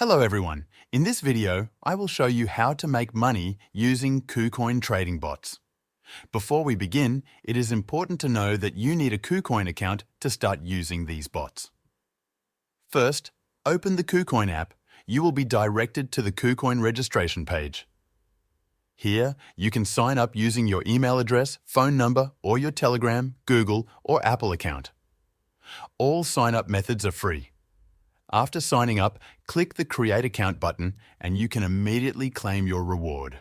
Hello everyone. In this video, I will show you how to make money using KuCoin trading bots. Before we begin, it is important to know that you need a KuCoin account to start using these bots. First, open the KuCoin app. You will be directed to the KuCoin registration page. Here, you can sign up using your email address, phone number, or your Telegram, Google, or Apple account. All sign-up methods are free. After signing up, click the Create Account button and you can immediately claim your reward.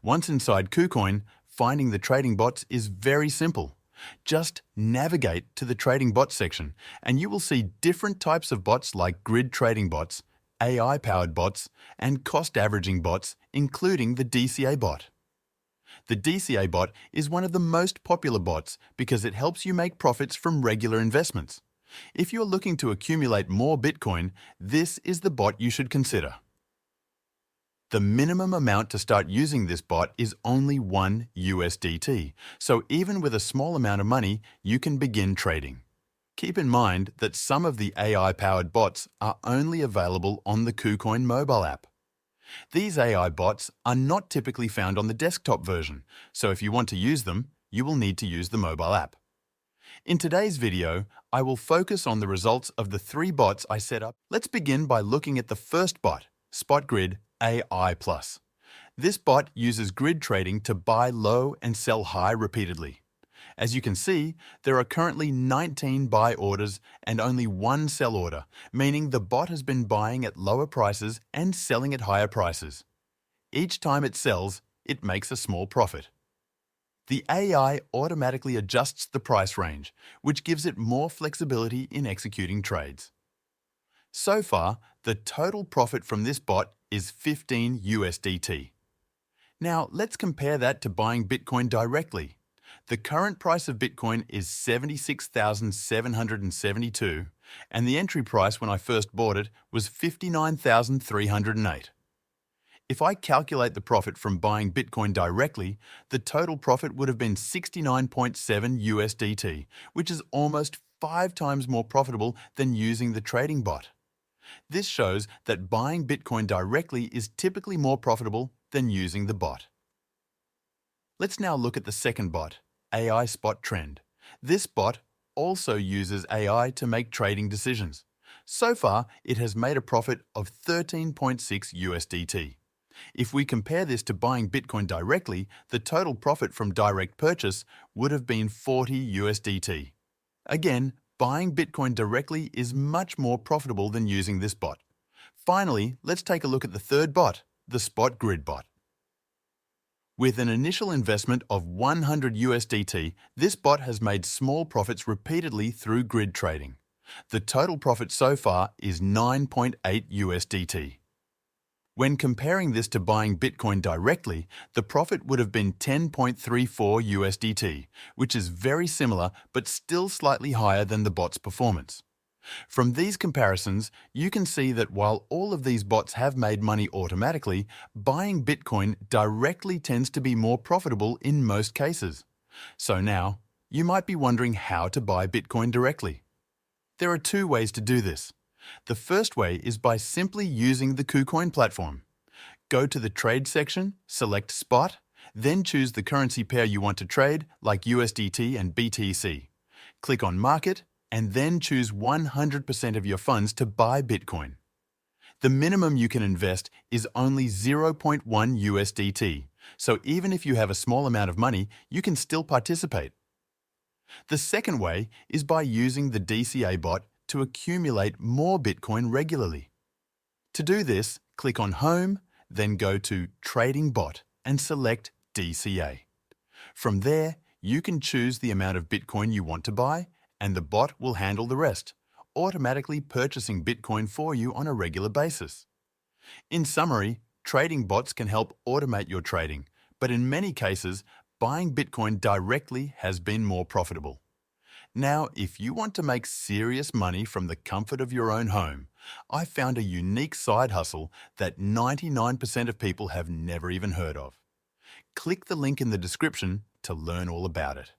Once inside KuCoin, finding the trading bots is very simple. Just navigate to the Trading Bots section and you will see different types of bots like grid trading bots, AI-powered bots, and cost averaging bots, including the DCA bot. The DCA bot is one of the most popular bots because it helps you make profits from regular investments. If you're looking to accumulate more Bitcoin, this is the bot you should consider. The minimum amount to start using this bot is only $1 USDT, so even with a small amount of money, you can begin trading. Keep in mind that some of the AI-powered bots are only available on the KuCoin mobile app. These AI bots are not typically found on the desktop version, so if you want to use them, you will need to use the mobile app. In today's video, I will focus on the results of the 3 bots I set up. Let's begin by looking at the first bot, SpotGrid AI+. This bot uses grid trading to buy low and sell high repeatedly. As you can see, there are currently 19 buy orders and only 1 sell order, meaning the bot has been buying at lower prices and selling at higher prices. Each time it sells, it makes a small profit. The AI automatically adjusts the price range, which gives it more flexibility in executing trades. So far, the total profit from this bot is 15 USDT. Now, let's compare that to buying Bitcoin directly. The current price of Bitcoin is $76,772, and the entry price when I first bought it was $59,308. If I calculate the profit from buying Bitcoin directly, the total profit would have been 69.7 USDT, which is almost 5 times more profitable than using the trading bot. This shows that buying Bitcoin directly is typically more profitable than using the bot. Let's now look at the second bot, AI Spot Trend. This bot also uses AI to make trading decisions. So far, it has made a profit of 13.6 USDT. If we compare this to buying Bitcoin directly, the total profit from direct purchase would have been 40 USDT. Again, buying Bitcoin directly is much more profitable than using this bot. Finally, let's take a look at the third bot, the SpotGrid bot. With an initial investment of 100 USDT, this bot has made small profits repeatedly through grid trading. The total profit so far is 9.8 USDT. When comparing this to buying Bitcoin directly, the profit would have been 10.34 USDT, which is very similar but still slightly higher than the bot's performance. From these comparisons, you can see that while all of these bots have made money automatically, buying Bitcoin directly tends to be more profitable in most cases. So now, you might be wondering how to buy Bitcoin directly. There are 2 ways to do this. The first way is by simply using the KuCoin platform. Go to the Trade section, select Spot, then choose the currency pair you want to trade, like USDT and BTC. Click on Market, and then choose 100% of your funds to buy Bitcoin. The minimum you can invest is only 0.1 USDT, so even if you have a small amount of money, you can still participate. The second way is by using the DCA bot to accumulate more Bitcoin regularly. To do this, click on Home, then go to Trading Bot and select DCA. From there, you can choose the amount of Bitcoin you want to buy, and the bot will handle the rest, automatically purchasing Bitcoin for you on a regular basis. In summary, trading bots can help automate your trading, but in many cases, buying Bitcoin directly has been more profitable. Now, if you want to make serious money from the comfort of your own home, I found a unique side hustle that 99% of people have never even heard of. Click the link in the description to learn all about it.